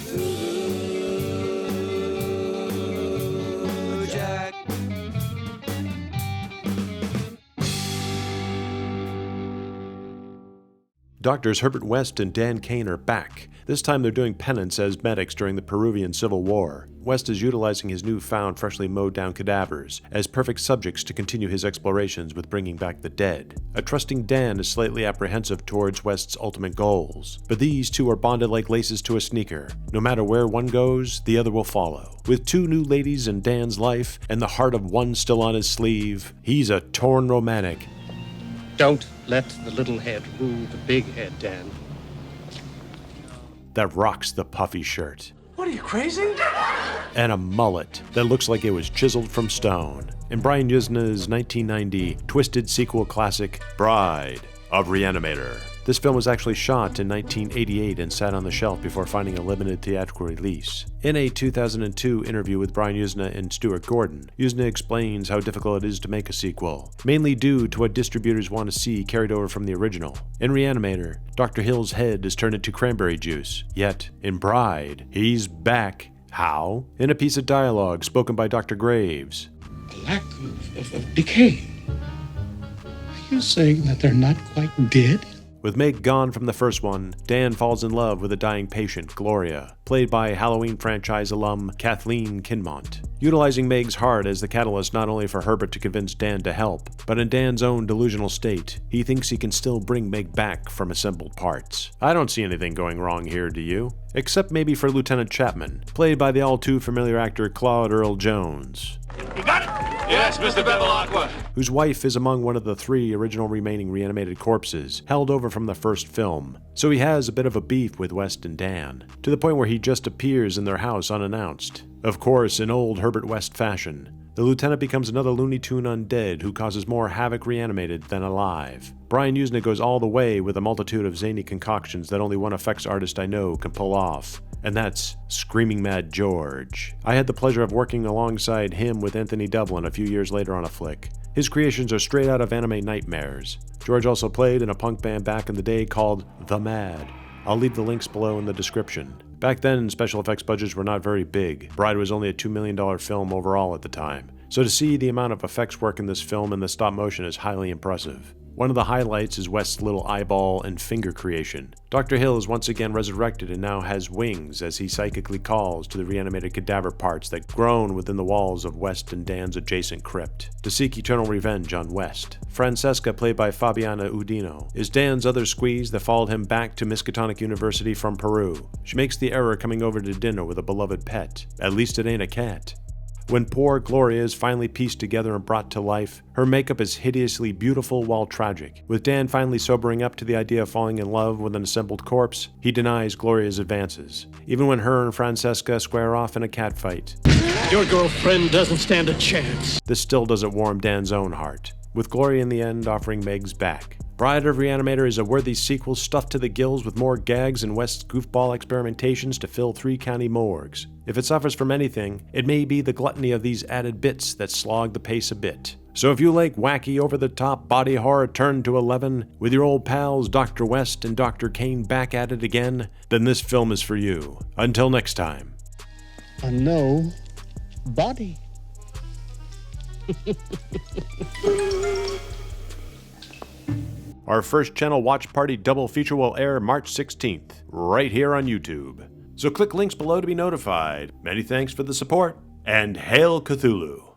Cthulhu Jack. Doctors Herbert West and Dan Kane are back. This time they're doing penance as medics during the Peruvian Civil War. West is utilizing his newfound, freshly mowed down cadavers as perfect subjects to continue his explorations with bringing back the dead. A trusting Dan is slightly apprehensive towards West's ultimate goals, but these two are bonded like laces to a sneaker. No matter where one goes, the other will follow. With two new ladies in Dan's life and the heart of one still on his sleeve, he's a torn romantic. Don't let the little head rule the big head, Dan. That rocks the puffy shirt. What are you, crazy? And a mullet that looks like it was chiseled from stone. In Brian Yuzna's 1990 twisted sequel classic, Bride of Re-Animator. This film was actually shot in 1988 and sat on the shelf before finding a limited theatrical release. In a 2002 interview with Brian Yuzna and Stuart Gordon, Yuzna explains how difficult it is to make a sequel, mainly due to what distributors want to see carried over from the original. In Re-Animator, Dr. Hill's head is turned into cranberry juice, yet in Bride, he's back. How? In a piece of dialogue spoken by Dr. Graves. A lack of decay. Are you saying that they're not quite dead? With Meg gone from the first one, Dan falls in love with a dying patient, Gloria, played by Halloween franchise alum Kathleen Kinmont. Utilizing Meg's heart as the catalyst not only for Herbert to convince Dan to help, but in Dan's own delusional state, he thinks he can still bring Meg back from assembled parts. I don't see anything going wrong here, do you? Except maybe for Lieutenant Chapman, played by the all-too-familiar actor Claude Earl Jones. You got it? Yes, Mr. Bevilacqua. Whose wife is among one of the 3 original remaining reanimated corpses held over from the first film, so he has a bit of a beef with West and Dan, to the point where he just appears in their house unannounced. Of course, in old Herbert West fashion, the lieutenant becomes another Looney Tune undead who causes more havoc reanimated than alive. Brian Yuzna goes all the way with a multitude of zany concoctions that only one effects artist I know can pull off, and that's Screaming Mad George. I had the pleasure of working alongside him with Anthony Dublin a few years later on a flick. His creations are straight out of anime nightmares. George also played in a punk band back in the day called The Mad. I'll leave the links below in the description. Back then, special effects budgets were not very big. Bride was only a $2 million film overall at the time, so to see the amount of effects work in this film and the stop motion is highly impressive. One of the highlights is West's little eyeball and finger creation. Dr. Hill is once again resurrected and now has wings as he psychically calls to the reanimated cadaver parts that groan within the walls of West and Dan's adjacent crypt, to seek eternal revenge on West. Francesca, played by Fabiana Udino, is Dan's other squeeze that followed him back to Miskatonic University from Peru. She makes the error coming over to dinner with a beloved pet. At least it ain't a cat. When poor Gloria is finally pieced together and brought to life, her makeup is hideously beautiful while tragic. With Dan finally sobering up to the idea of falling in love with an assembled corpse, he denies Gloria's advances, even when her and Francesca square off in a catfight. Your girlfriend doesn't stand a chance. This still doesn't warm Dan's own heart, with Gloria in the end offering Meg's back. Bride of Re-Animator is a worthy sequel stuffed to the gills with more gags and West's goofball experimentations to fill 3 county morgues. If it suffers from anything, it may be the gluttony of these added bits that slog the pace a bit. So if you like wacky over-the-top body horror turned to 11, with your old pals Dr. West and Dr. Kane back at it again, then this film is for you. Until next time. No body. Our first channel watch party double feature will air March 16th, right here on YouTube. So click links below to be notified. Many thanks for the support, and Hail Cthulhu!